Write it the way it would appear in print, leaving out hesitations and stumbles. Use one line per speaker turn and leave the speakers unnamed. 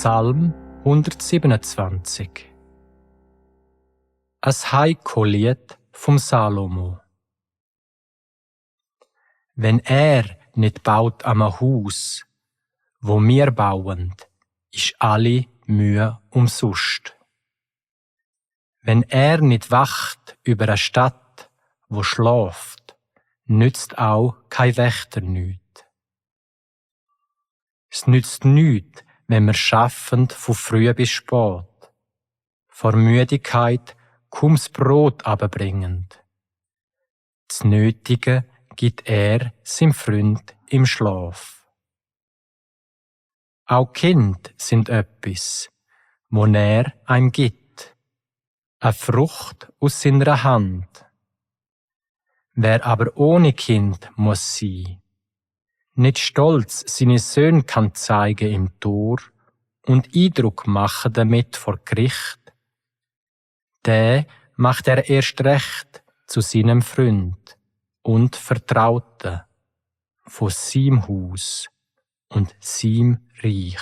Psalm 127. Ein Heiko-Lied vom Salomo. Wenn er nicht baut am Haus, wo wir bauen, ist alle Mühe umsonst. Wenn er nicht wacht über eine Stadt, wo schläft, nützt auch kein Wächter nüt. Es nützt nüt, wenn wir schaffend von früh bis spät, vor Müdigkeit kaum's Brot abbringend. Das Nötige gibt er seinem Freund im Schlaf. Auch Kind sind öppis, wo er einem gibt, eine Frucht aus seiner Hand. Wer aber ohne Kind muss sein, nicht stolz seine Söhne kann zeigen im Tor und Eindruck machen damit vor Gericht, der macht er erst recht zu seinem Freund und Vertrauten von seinem Haus und seinem Reich.